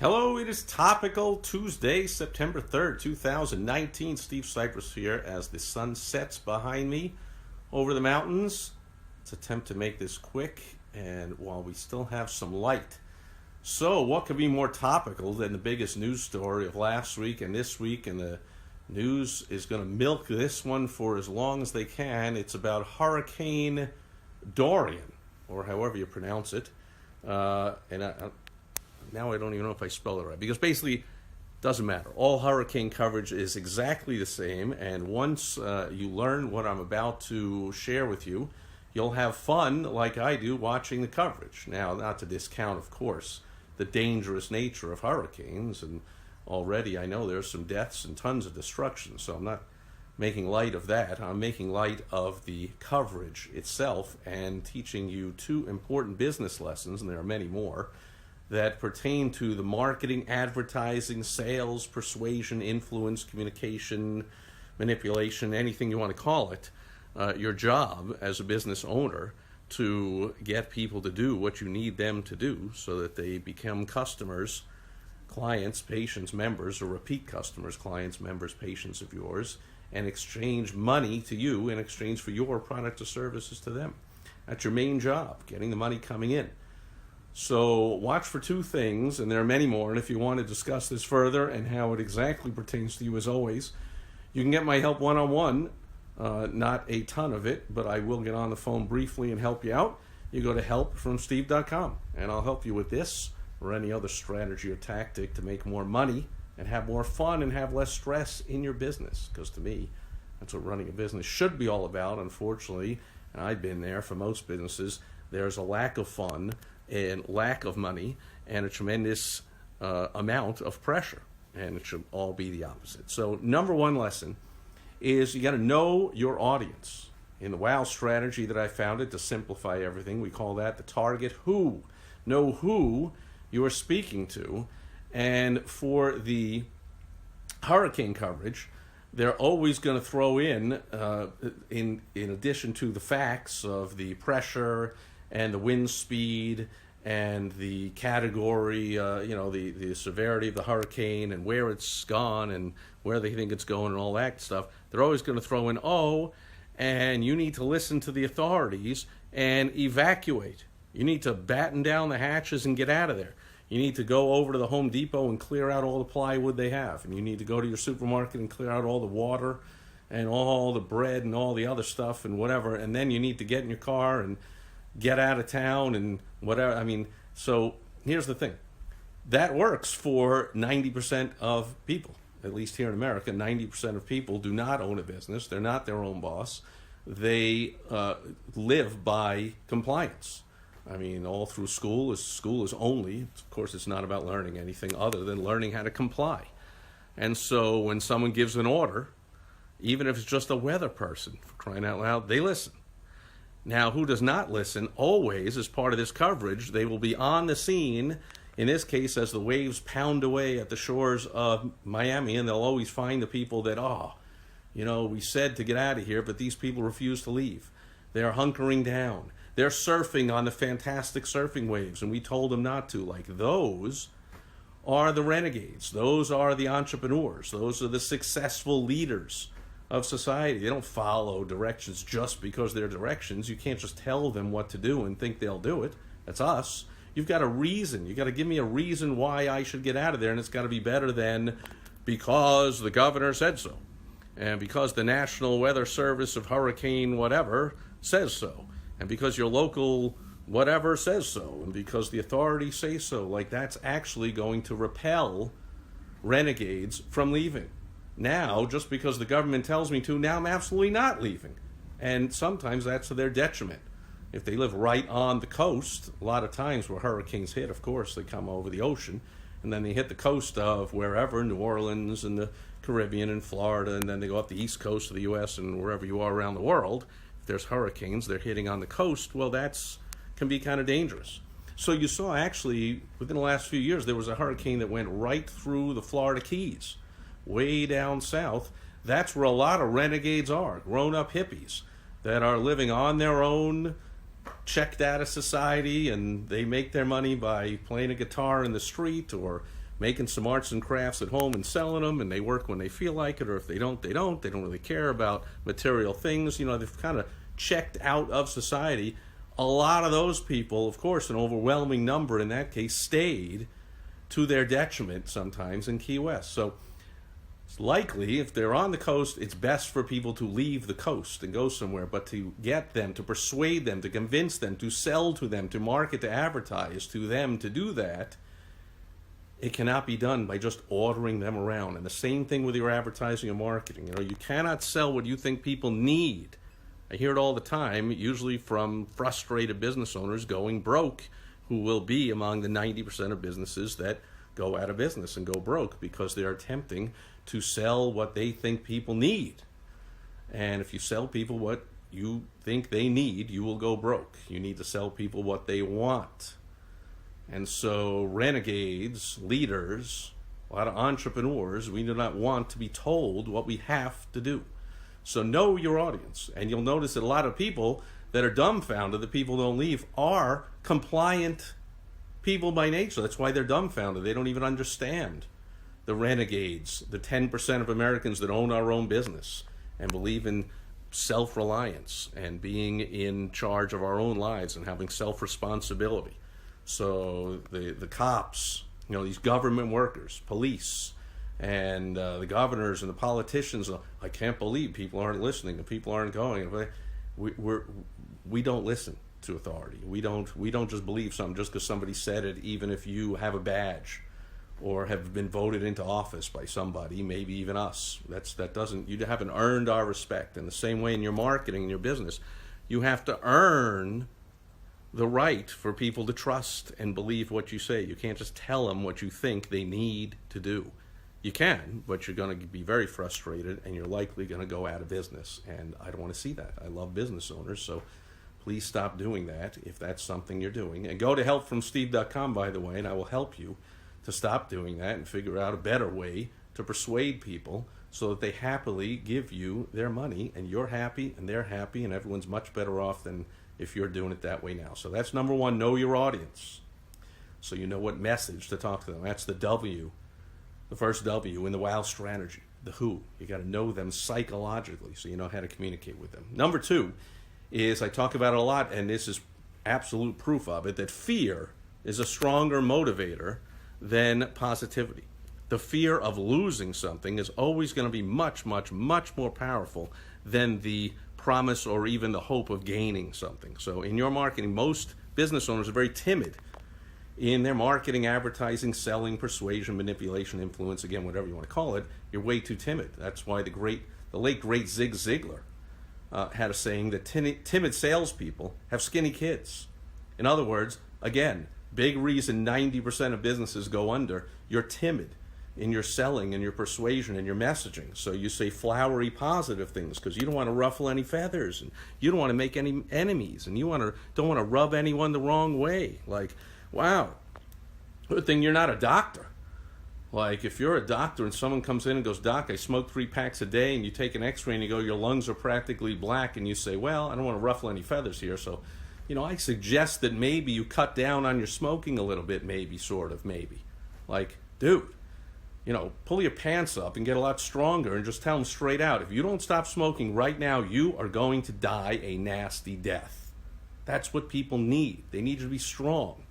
Hello, it is Topical Tuesday, September 3rd, 2019. Steve Sipress here as the sun sets behind me over the mountains. Let's attempt to make this quick and while we still have some light. So, what could be more topical than the biggest news story of last week and this week? And the news is going to milk this one for as long as they can. It's about Hurricane Dorian, or however you pronounce it. Now I don't even know if I spell it right, because basically it doesn't matter. All hurricane coverage is exactly the same, and once you learn what I'm about to share with you, you'll have fun like I do watching the coverage. Now, not to discount, of course, the dangerous nature of hurricanes, and already I know there's some deaths and tons of destruction, so I'm not making light of that. I'm making light of the coverage itself and teaching you two important business lessons, and there are many more, that pertain to the marketing, advertising, sales, persuasion, influence, communication, manipulation, anything you want to call it, your job as a business owner to get people to do what you need them to do so that they become customers, clients, patients, members, or repeat customers, clients, members, patients of yours, and exchange money to you in exchange for your product or services to them. That's your main job, getting the money coming in. So watch for two things, and there are many more, and if you want to discuss this further and how it exactly pertains to you, as always, you can get my help one-on-one, not a ton of it, but I will get on the phone briefly and help you out. You go to helpfromsteve.com, and I'll help you with this or any other strategy or tactic to make more money and have more fun and have less stress in your business, because to me, that's what running a business should be all about. Unfortunately, and I've been there for most businesses, there's a lack of fun and lack of money and a tremendous amount of pressure, and it should all be the opposite. So number one lesson is you got to know your audience. In the WOW strategy that I founded to simplify everything, we call that the target who. Know who you are speaking to, and for the hurricane coverage, they're always going to throw in addition to the facts of the pressure and the wind speed and the category, the severity of the hurricane and where it's gone and where they think it's going and all that stuff. They're always going to throw in, and you need to listen to the authorities and evacuate. You need to batten down the hatches and get out of there. You need to go over to the Home Depot and clear out all the plywood they have. And you need to go to your supermarket and clear out all the water and all the bread and all the other stuff and whatever. And then you need to get in your car and get out of town and whatever. So here's the thing. That works for 90% of people. At least here in America, 90% of people do not own a business. They're not their own boss. They live by compliance. All through school is only, of course, it's not about learning anything other than learning how to comply. And so when someone gives an order, even if it's just a weather person, for crying out loud, they listen. Now, who does not listen always as part of this coverage? They will be on the scene, in this case, as the waves pound away at the shores of Miami, and they'll always find the people that, we said to get out of here, but these people refuse to leave. They're hunkering down. They're surfing on the fantastic surfing waves, and we told them not to. Like, those are the renegades. Those are the entrepreneurs. Those are the successful leaders of society. They don't follow directions just because they're directions. You can't just tell them what to do and think they'll do it. That's us. You've got a reason. You've got to give me a reason why I should get out of there, and it's got to be better than because the governor said so, and because the National Weather Service of Hurricane whatever says so, and because your local whatever says so, and because the authorities say so. Like, that's actually going to repel renegades from leaving. Now, just because the government tells me to, now I'm absolutely not leaving. And sometimes that's to their detriment. If they live right on the coast, a lot of times where hurricanes hit, of course, they come over the ocean, and then they hit the coast of wherever, New Orleans and the Caribbean and Florida, and then they go up the east coast of the U.S. and wherever you are around the world. If there's hurricanes, they're hitting on the coast, well, that's can be kind of dangerous. So you saw, actually, within the last few years, there was a hurricane that went right through the Florida Keys, way down south. That's where a lot of renegades are, grown-up hippies that are living on their own, checked out of society, and they make their money by playing a guitar in the street or making some arts and crafts at home and selling them, and they work when they feel like it, or if they don't, they don't. They don't really care about material things. You know, they've kind of checked out of society. A lot of those people, of course, an overwhelming number in that case, stayed to their detriment sometimes in Key West. So it's likely, if they're on the coast, it's best for people to leave the coast and go somewhere, but to get them, to persuade them, to convince them, to sell to them, to market, to advertise to them, to do that, it cannot be done by just ordering them around. And the same thing with your advertising and marketing. You know, you cannot sell what you think people need. I hear it all the time, usually from frustrated business owners going broke, who will be among the 90% of businesses that go out of business and go broke because they are attempting to sell what they think people need. And if you sell people what you think they need, you will go broke. You need to sell people what they want. And so renegades, leaders, a lot of entrepreneurs, we do not want to be told what we have to do. So know your audience. And you'll notice that a lot of people that are dumbfounded that people don't leave are compliant people by nature. That's why they're dumbfounded. They don't even understand the renegades, the 10% of Americans that own our own business and believe in self-reliance and being in charge of our own lives and having self-responsibility. So the cops, you know, these government workers, police, and the governors and the politicians, I can't believe people aren't listening and people aren't going. We don't listen to authority. We don't just believe something just because somebody said it, even if you have a badge or have been voted into office by somebody, maybe even us. You haven't earned our respect. In the same way in your marketing, in your business, you have to earn the right for people to trust and believe what you say. You can't just tell them what you think they need to do. You can, but you're going to be very frustrated and you're likely going to go out of business. And I don't want to see that. I love business owners, so please stop doing that if that's something you're doing. And go to helpfromsteve.com, by the way, and I will help you to stop doing that and figure out a better way to persuade people so that they happily give you their money and you're happy and they're happy and everyone's much better off than if you're doing it that way now. So that's number one, know your audience. So you know what message to talk to them. That's the W, the first W in the WOW strategy, the who. You got to know them psychologically so you know how to communicate with them. Number two is, I talk about it a lot, and this is absolute proof of it, that fear is a stronger motivator than positivity. The fear of losing something is always going to be much, much, much more powerful than the promise or even the hope of gaining something. So in your marketing, most business owners are very timid in their marketing, advertising, selling, persuasion, manipulation, influence, again, whatever you want to call it. You're way too timid. That's why the late great Zig Ziglar had a saying that timid salespeople have skinny kids. In other words, again, big reason 90% of businesses go under, you're timid in your selling and your persuasion and your messaging. So you say flowery positive things because you don't want to ruffle any feathers and you don't want to make any enemies and you don't want to rub anyone the wrong way. Like, wow, good thing you're not a doctor. Like, if you're a doctor and someone comes in and goes, Doc, I smoke 3 packs a day, and you take an x-ray and you go, your lungs are practically black, and you say, well, I don't want to ruffle any feathers here, so, you know, I suggest that maybe you cut down on your smoking a little bit, maybe, sort of, maybe. Like, dude, you know, pull your pants up and get a lot stronger and just tell them straight out, if you don't stop smoking right now, you are going to die a nasty death. That's what people need. They need you to be strong.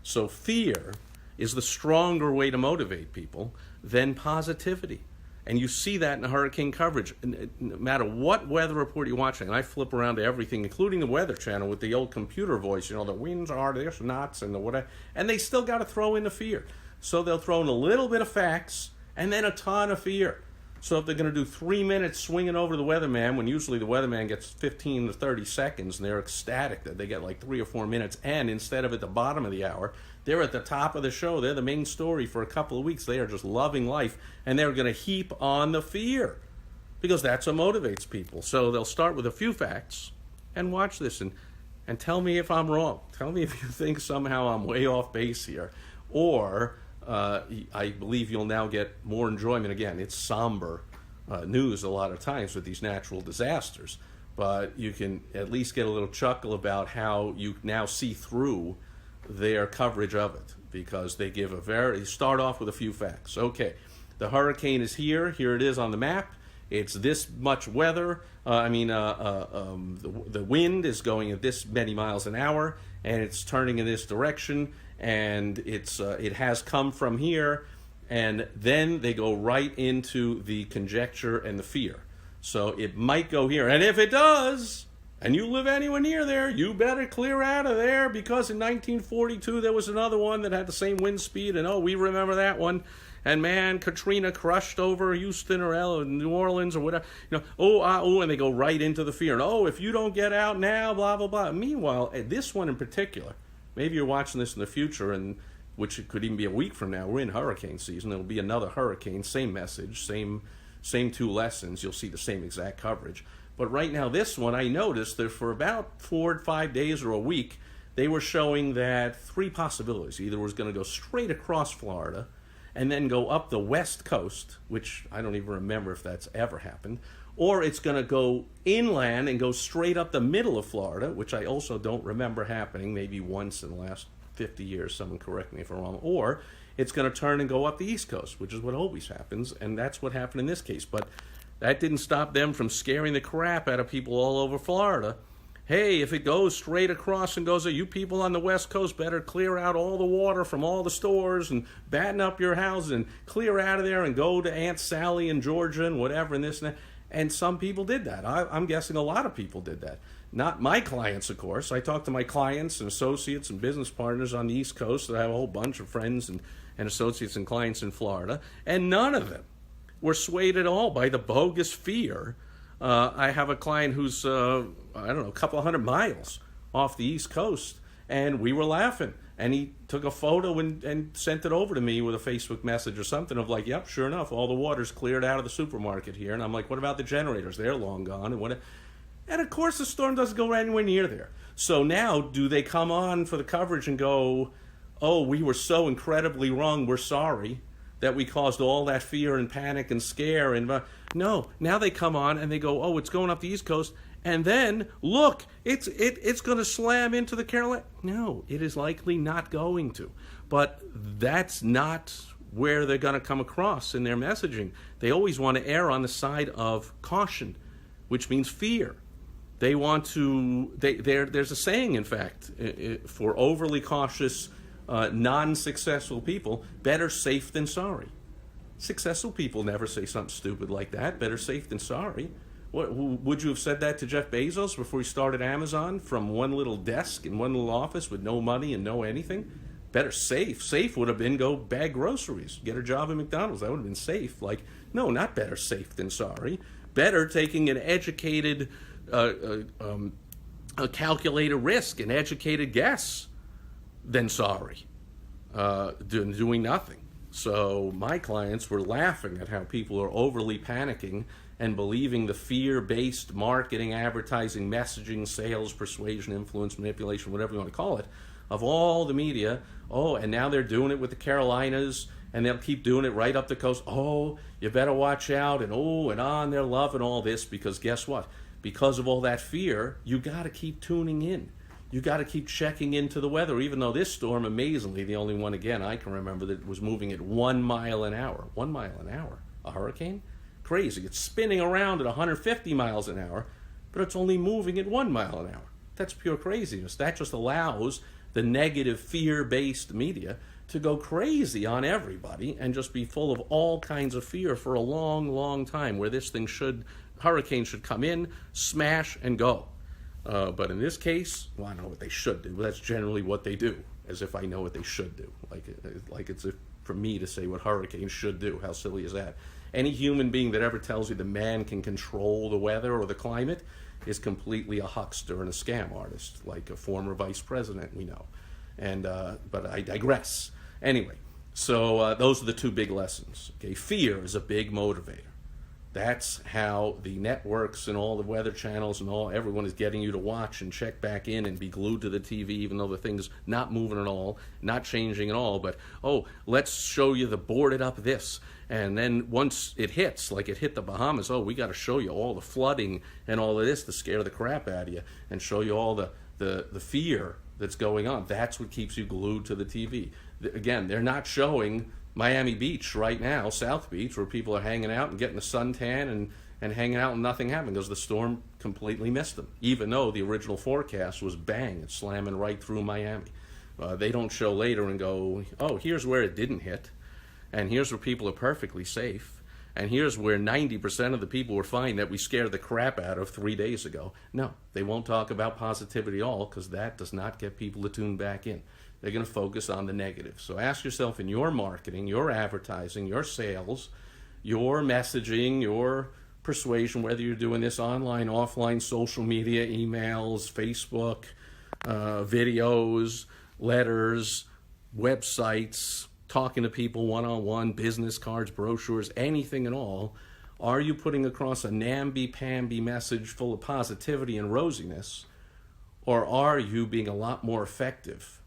So fear is the stronger way to motivate people than positivity. And you see that in hurricane coverage. No matter what weather report you're watching, and I flip around to everything, including the Weather Channel with the old computer voice, you know, the winds are this, knots, and the whatever, and they still got to throw in the fear. So they'll throw in a little bit of facts and then a ton of fear. So if they're going to do 3 minutes swinging over the weatherman, when usually the weatherman gets 15 to 30 seconds, and they're ecstatic that they get like 3 or 4 minutes, and instead of at the bottom of the hour, they're at the top of the show. They're the main story for a couple of weeks. They are just loving life, and they're going to heap on the fear because that's what motivates people. So they'll start with a few facts and watch this and tell me if I'm wrong. Tell me if you think somehow I'm way off base here, or I believe you'll now get more enjoyment. Again, it's somber news a lot of times with these natural disasters, but you can at least get a little chuckle about how you now see through their coverage of it. because they start off with a few facts. Okay, the hurricane is here. Here it is on the map. It's this much weather. The wind is going at this many miles an hour, and it's turning in this direction, and it has come from here, and then they go right into the conjecture and the fear. So it might go here, and if it does, and you live anywhere near there, you better clear out of there, because in 1942 there was another one that had the same wind speed, and we remember that one. And man, Katrina crushed over Houston or New Orleans or whatever. And they go right into the fear. And if you don't get out now, blah, blah, blah. Meanwhile, this one in particular, maybe you're watching this in the future, and which it could even be a week from now. We're in hurricane season. There'll be another hurricane, same message, same two lessons. You'll see the same exact coverage. But right now, this one, I noticed that for about 4 or 5 days or a week, they were showing that 3 possibilities. Either it was going to go straight across Florida, and then go up the west coast, which I don't even remember if that's ever happened, or it's going to go inland and go straight up the middle of Florida, which I also don't remember happening, maybe once in the last 50 years, someone correct me if I'm wrong, or it's going to turn and go up the east coast, which is what always happens, and that's what happened in this case. But that didn't stop them from scaring the crap out of people all over Florida. Hey, if it goes straight across and goes, you people on the West Coast better clear out all the water from all the stores and batten up your houses and clear out of there and go to Aunt Sally in Georgia and whatever and this and that. And some people did that. I'm guessing a lot of people did that. Not my clients, of course. I talked to my clients and associates and business partners on the East Coast. I have a whole bunch of friends and associates and clients in Florida, and none of them were swayed at all by the bogus fear. I have a client who's, a couple of 100 miles off the East Coast, and we were laughing. And he took a photo and sent it over to me with a Facebook message or something of like, yep, sure enough, all the water's cleared out of the supermarket here. And I'm like, what about the generators? They're long gone. And of course, the storm doesn't go anywhere near there. So now, do they come on for the coverage and go, we were so incredibly wrong, we're sorry that we caused all that fear and panic and scare? And no, now they come on and they go, it's going up the East Coast, and then look, it's going to slam into the Carolina. No, it is likely not going to. But that's not where they're going to come across in their messaging. They always want to err on the side of caution, which means fear. They want to. There's a saying, in fact, for overly cautious, non-successful people: better safe than sorry. Successful people never say something stupid like that. Better safe than sorry. What, would you have said that to Jeff Bezos before he started Amazon from one little desk in one little office with no money and no anything? Better safe. Safe would have been go bag groceries, get a job at McDonald's. That would have been safe. Like, no, not better safe than sorry. Better taking an educated, a calculated risk, an educated guess than sorry, doing nothing. So my clients were laughing at how people are overly panicking and believing the fear-based marketing, advertising, messaging, sales, persuasion, influence, manipulation, whatever you want to call it, of all the media. And now they're doing it with the Carolinas, and they'll keep doing it right up the coast. You better watch out, and on they're loving all this, because guess what? Because of all that fear, you got to keep tuning in. You got to keep checking into the weather, even though this storm, amazingly, the only one, again, I can remember that was moving at 1 mile an hour. 1 mile an hour? A hurricane? Crazy. It's spinning around at 150 miles an hour, but it's only moving at 1 mile an hour. That's pure craziness. That just allows the negative fear-based media to go crazy on everybody and just be full of all kinds of fear for a long, long time, where this thing hurricane should come in, smash, and go. But in this case, I know what they should do. That's generally what they do, as if I know what they should do. Like it's for me to say what hurricanes should do. How silly is that? Any human being that ever tells you the man can control the weather or the climate is completely a huckster and a scam artist, like a former vice president we know. But I digress. Anyway, so those are the two big lessons. Okay, fear is a big motivator. That's how the networks and all the weather channels and everyone is getting you to watch and check back in and be glued to the TV, even though the thing's not moving at all, not changing at all. But, let's show you the boarded up this. And then once it hits, like it hit the Bahamas, we got to show you all the flooding and all of this to scare the crap out of you and show you all the fear that's going on. That's what keeps you glued to the TV. Again, they're not showing Miami Beach right now, South Beach, where people are hanging out and getting a suntan and hanging out and nothing happened because the storm completely missed them, even though the original forecast was bang, it's slamming right through Miami. They don't show later and go, oh, here's where it didn't hit, and here's where people are perfectly safe, and here's where 90% of the people were fine that we scared the crap out of 3 days ago. No, they won't talk about positivity at all, because that does not get people to tune back in. They're going to focus on the negative. So ask yourself, in your marketing, your advertising, your sales, your messaging, your persuasion, whether you're doing this online, offline, social media, emails, Facebook, videos, letters, websites, talking to people one-on-one, business cards, brochures, anything at all, are you putting across a namby-pamby message full of positivity and rosiness, or are you being a lot more effective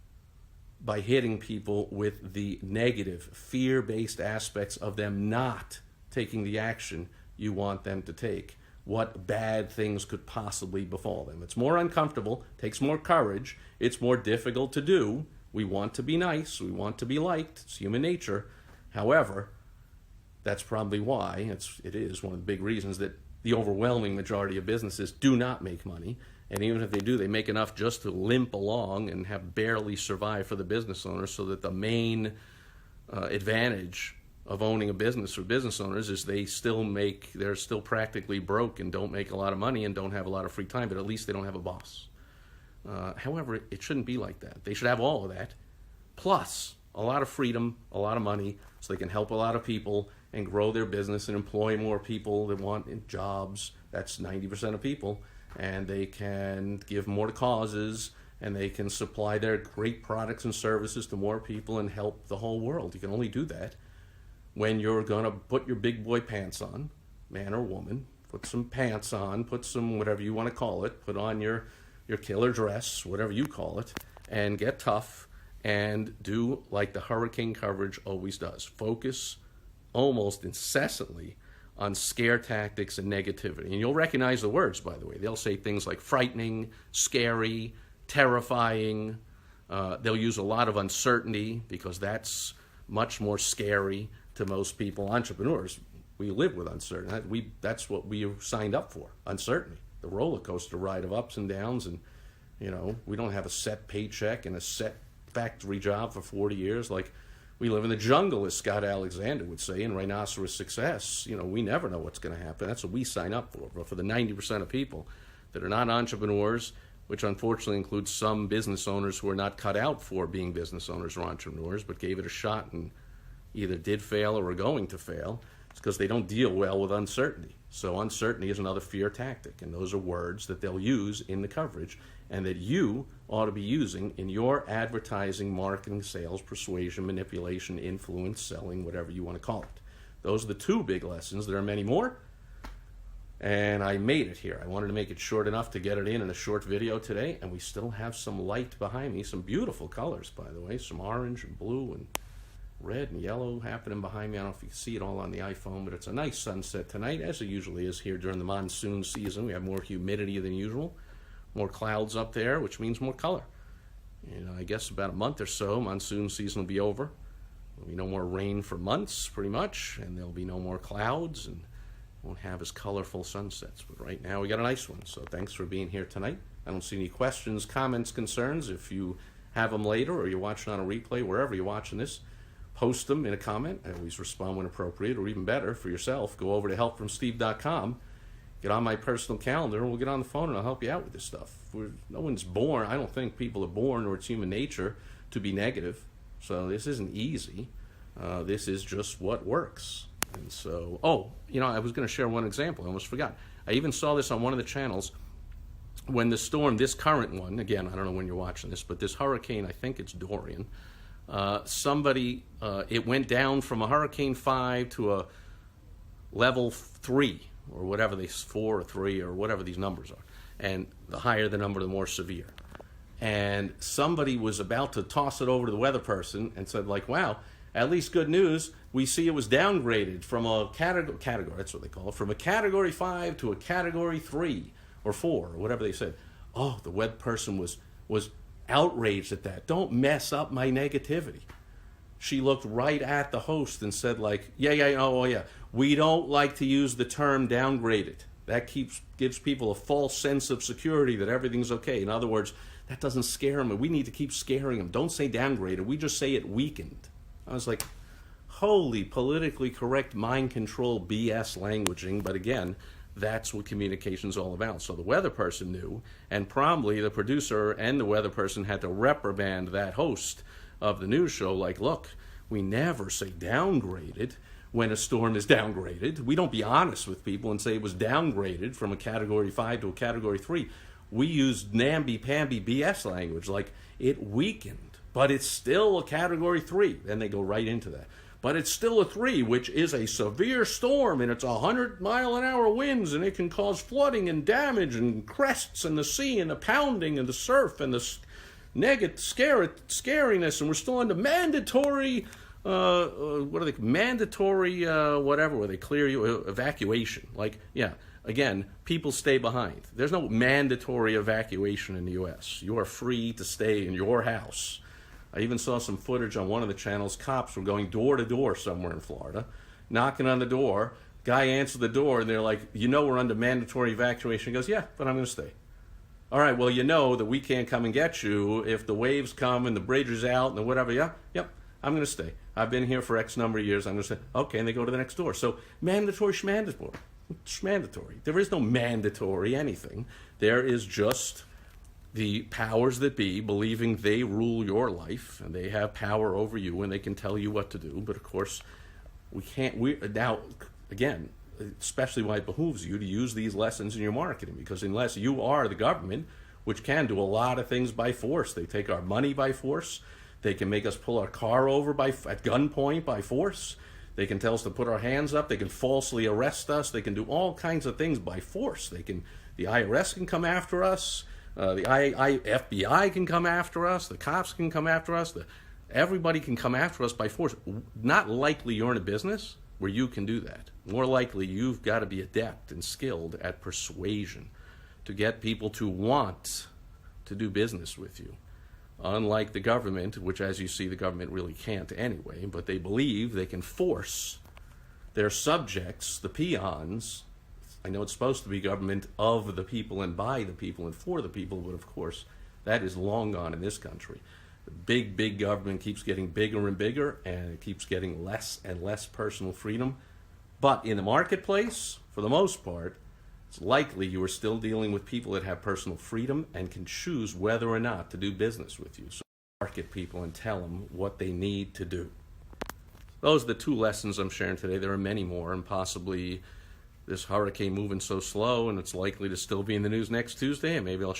by hitting people with the negative, fear-based aspects of them not taking the action you want them to take? What bad things could possibly befall them? It's more uncomfortable, takes more courage, it's more difficult to do. We want to be nice, we want to be liked, it's human nature. However, that's probably why, it is one of the big reasons that the overwhelming majority of businesses do not make money. And even if they do, they make enough just to limp along and have barely survived for the business owners, so that the main advantage of owning a business for business owners is they're still practically broke and don't make a lot of money and don't have a lot of free time, but at least they don't have a boss. However, it shouldn't be like that. They should have all of that, plus a lot of freedom, a lot of money, so they can help a lot of people and grow their business and employ more people that want jobs. That's 90% of people. And they can give more to causes, and they can supply their great products and services to more people and help the whole world. You can only do that when you're going to put your big boy pants on, man or woman, put some pants on, put some whatever you want to call it, put on your killer dress, whatever you call it, and get tough and do like the hurricane coverage always does. Focus almost incessantly on scare tactics and negativity. And you'll recognize the words, by the way. They'll say things like frightening, scary, terrifying. They'll use a lot of uncertainty, because that's much more scary to most people. Entrepreneurs, we live with uncertainty. That's what we signed up for, uncertainty. The roller coaster ride of ups and downs. And, we don't have a set paycheck and a set factory job for 40 years. Like, we live in the jungle, as Scott Alexander would say, in Rhinoceros Success. We never know what's going to happen. That's what we sign up for. But for the 90% of people that are not entrepreneurs, which unfortunately includes some business owners who are not cut out for being business owners or entrepreneurs, but gave it a shot and either did fail or are going to fail, it's because they don't deal well with uncertainty. So uncertainty is another fear tactic, and those are words that they'll use in the coverage and that you ought to be using in your advertising, marketing, sales, persuasion, manipulation, influence, selling, whatever you want to call it. Those are the two big lessons. There are many more, and I made it here. I wanted to make it short enough to get it in a short video today, and we still have some light behind me, some beautiful colors, by the way, some orange and blue and red and yellow happening behind me. I don't know if you can see it all on the iPhone, but it's a nice sunset tonight, as it usually is here during the monsoon season. We have more humidity than usual, more clouds up there, which means more color. I guess about a month or so, monsoon season will be over. There'll be no more rain for months, pretty much, and there'll be no more clouds, and won't have as colorful sunsets. But right now we got a nice one, so thanks for being here tonight. I don't see any questions, comments, concerns. If you have them later, or you're watching on a replay, wherever you're watching this, post them in a comment. I always respond when appropriate, or even better, for yourself, go over to helpfromsteve.com, get on my personal calendar, and we'll get on the phone and I'll help you out with this stuff. No one's born, I don't think people are born, or it's human nature, to be negative. So this isn't easy. This is just what works. And so, I was going to share one example. I almost forgot. I even saw this on one of the channels when the storm, this current one, again, I don't know when you're watching this, but this hurricane, I think it's Dorian, it went down from a Hurricane 5 to a level 3, or whatever 4 or 3 or whatever these numbers are. And the higher the number, the more severe. And somebody was about to toss it over to the weather person and said, like, wow, at least good news, we see it was downgraded from a category, that's what they call it, from a category 5 to a category 3 or 4, or whatever they said. Oh, the weather person was outraged at that. Don't mess up my negativity. she looked right at the host and said, like, yeah, we don't like to use the term downgraded. That gives people a false sense of security that everything's okay. In other words, that doesn't scare them. We need to keep scaring them. Don't say downgraded. We just say it weakened. I was like, holy politically correct mind control BS languaging. But again, that's what communication's all about. So the weather person knew, and probably the producer and the weather person had to reprimand that host of the news show, like, look, we never say downgraded when a storm is downgraded. We don't be honest with people and say it was downgraded from a Category 5 to a Category 3. We use namby-pamby BS language, like it weakened, but it's still a Category 3. Then they go right into that. But it's still a 3, which is a severe storm, and it's 100-mile-an-hour winds, and it can cause flooding and damage and crests and the sea and the pounding and the surf and the scariness, and we're still under mandatory, mandatory whatever, where they clear you, evacuation. Like, yeah, again, people stay behind. There's no mandatory evacuation in the U.S. You are free to stay in your house. I even saw some footage on one of the channels. Cops were going door to door somewhere in Florida, knocking on the door. Guy answered the door, and they're like, you know we're under mandatory evacuation. He goes, yeah, but I'm going to stay. All right, well, you know that we can't come and get you if the waves come and the bridge is out and whatever. Yeah, yep, I'm going to stay. I've been here for X number of years. I'm going to stay. Okay, and they go to the next door. So mandatory, schmandatory. Schmandatory. There is no mandatory anything. There is just the powers that be believing they rule your life and they have power over you and they can tell you what to do. But, of course, now, again, especially why it behooves you to use these lessons in your marketing, because unless you are the government, which can do a lot of things by force, they take our money by force, they can make us pull our car over at gunpoint by force, they can tell us to put our hands up, they can falsely arrest us, they can do all kinds of things by force. The IRS can come after us, the FBI can come after us, the cops can come after us, everybody can come after us by force. Not likely you're in a business where you can do that. More likely, you've got to be adept and skilled at persuasion to get people to want to do business with you. Unlike the government, which, as you see, the government really can't anyway, but they believe they can force their subjects, the peons. I know it's supposed to be government of the people and by the people and for the people, but of course, that is long gone in this country. The big government keeps getting bigger and bigger, and it keeps getting less and less personal freedom. But in the marketplace, for the most part, it's likely you are still dealing with people that have personal freedom and can choose whether or not to do business with you. So market people and tell them what they need to do. Those are the 2 lessons I'm sharing today. There are many more, and possibly this hurricane moving so slow, and it's likely to still be in the news next Tuesday, and maybe I'll